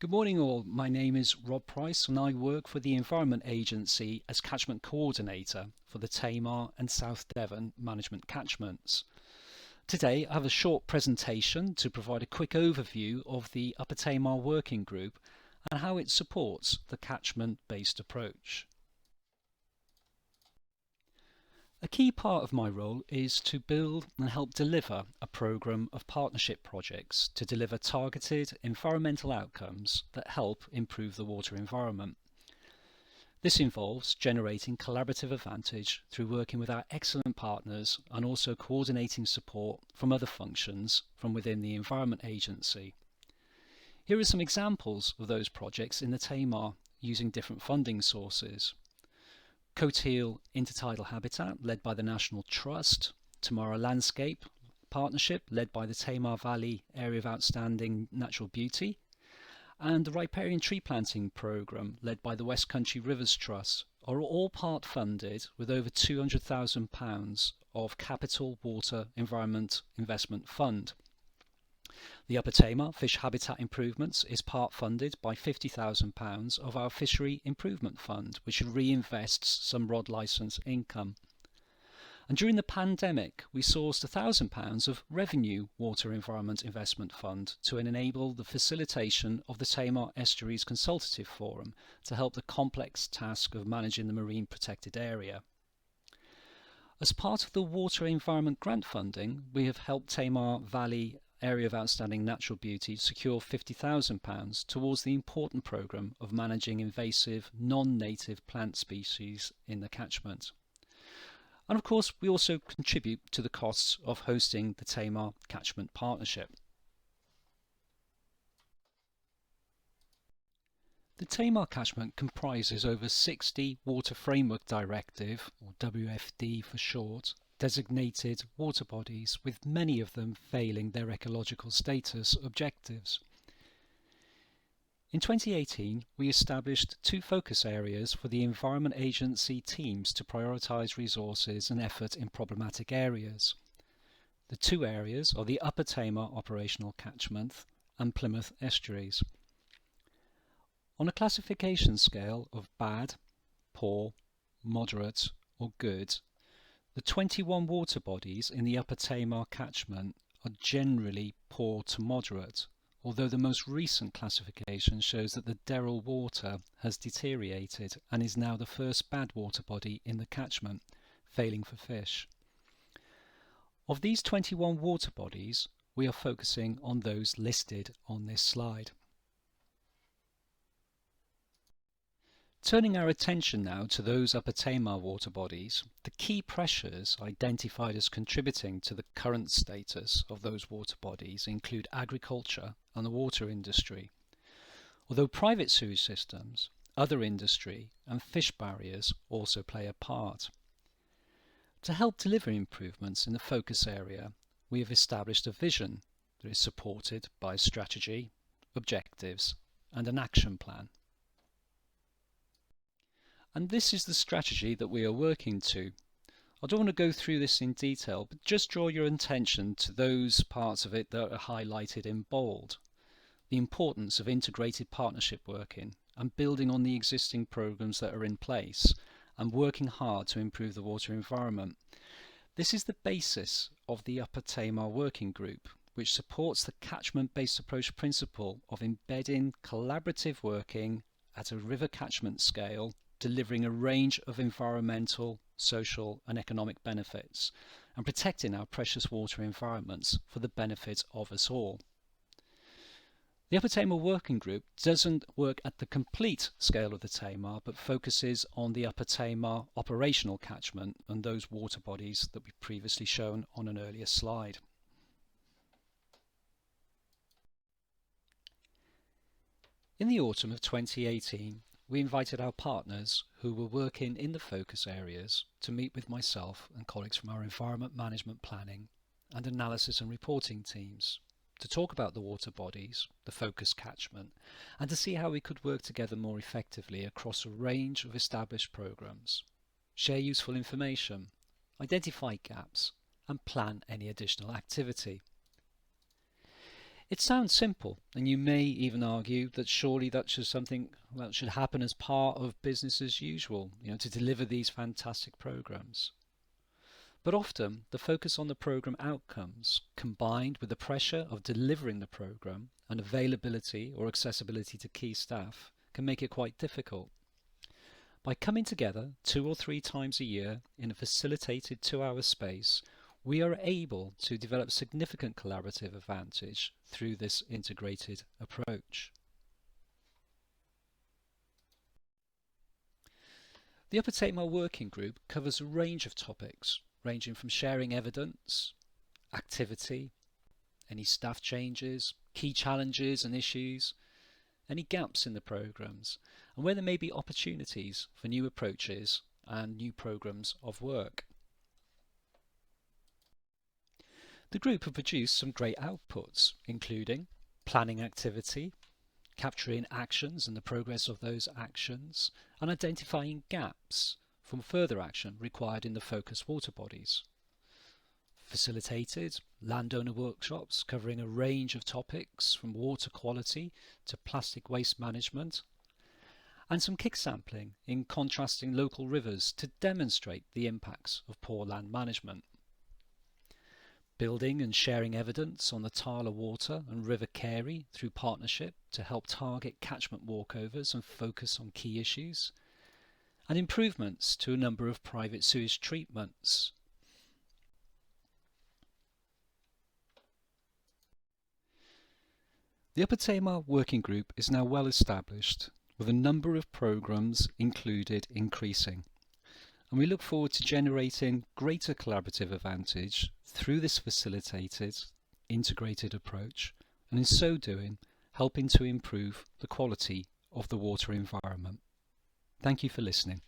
Good morning all, my name is Rob Price and I work for the Environment Agency as Catchment Coordinator for the Tamar and South Devon management catchments. Today I have a short presentation to provide a quick overview of the Upper Tamar Working Group and how it supports the catchment-based approach. A key part of my role is to build and help deliver a programme of partnership projects to deliver targeted environmental outcomes that help improve the water environment. This involves generating collaborative advantage through working with our excellent partners and also coordinating support from other functions from within the Environment Agency. Here are some examples of those projects in the Tamar using different funding sources. Coateal Intertidal Habitat led by the National Trust, Tamara Landscape Partnership led by the Tamar Valley Area of Outstanding Natural Beauty, and the Riparian Tree Planting Programme led by the West Country Rivers Trust are all part funded with over £200,000 of Capital Water Environment Investment Fund. The Upper Tamar Fish Habitat Improvements is part funded by £50,000 of our Fishery Improvement Fund, which reinvests some ROD licence income. And during the pandemic, we sourced £1,000 of Revenue Water Environment Investment Fund to enable the facilitation of the Tamar Estuaries Consultative Forum to help the complex task of managing the marine protected area. As part of the Water Environment Grant funding, we have helped Tamar Valley Area of Outstanding Natural Beauty secure £50,000 towards the important programme of managing invasive non-native plant species in the catchment. And of course, we also contribute to the costs of hosting the Tamar Catchment Partnership. The Tamar catchment comprises over 60 Water Framework Directive, or WFD for short, designated water bodies, with many of them failing their ecological status objectives. In 2018, we established two focus areas for the Environment Agency teams to prioritise resources and effort in problematic areas. The two areas are the Upper Tamar Operational Catchment and Plymouth Estuaries. On a classification scale of bad, poor, moderate or good, the 21 water bodies in the Upper Tamar catchment are generally poor to moderate, although the most recent classification shows that the Derrell water has deteriorated and is now the first bad water body in the catchment, failing for fish. Of these 21 water bodies, we are focusing on those listed on this slide. Turning our attention now to those Upper Tamar water bodies, the key pressures identified as contributing to the current status of those water bodies include agriculture and the water industry. Although private sewage systems, other industry and fish barriers also play a part. To help deliver improvements in the focus area, we have established a vision that is supported by a strategy, objectives and an action plan. And this is the strategy that we are working to. I don't want to go through this in detail, but just draw your attention to those parts of it that are highlighted in bold. The importance of integrated partnership working and building on the existing programs that are in place and working hard to improve the water environment. This is the basis of the Upper Tamar Working Group, which supports the catchment-based approach principle of embedding collaborative working at a river catchment scale, delivering a range of environmental, social and economic benefits and protecting our precious water environments for the benefit of us all. The Upper Tamar Working Group doesn't work at the complete scale of the Tamar but focuses on the Upper Tamar operational catchment and those water bodies that we've previously shown on an earlier slide. In the autumn of 2018, we invited our partners who were working in the focus areas to meet with myself and colleagues from our environment management planning and analysis and reporting teams to talk about the water bodies, the focus catchment, and to see how we could work together more effectively across a range of established programs, share useful information, identify gaps, and plan any additional activity. It sounds simple, and you may even argue that surely that's just something that should happen as part of business as usual, to deliver these fantastic programs. But often, the focus on the program outcomes, combined with the pressure of delivering the program and availability or accessibility to key staff, can make it quite difficult. By coming together 2 or 3 times a year in a facilitated 2-hour space, we are able to develop significant collaborative advantage through this integrated approach. The Upper Tamar Working Group covers a range of topics, ranging from sharing evidence, activity, any staff changes, key challenges and issues, any gaps in the programs, and where there may be opportunities for new approaches and new programs of work. The group have produced some great outputs, including planning activity, capturing actions and the progress of those actions, and identifying gaps from further action required in the focus water bodies. Facilitated landowner workshops covering a range of topics from water quality to plastic waste management, and some kick sampling in contrasting local rivers to demonstrate the impacts of poor land management. Building and sharing evidence on the Tala Water and River Carey through partnership to help target catchment walkovers and focus on key issues, and improvements to a number of private sewage treatments. The Upper Tamar Working Group is now well established, with a number of programs included increasing, and we look forward to generating greater collaborative advantage through this facilitated, integrated approach, and in so doing, helping to improve the quality of the water environment. Thank you for listening.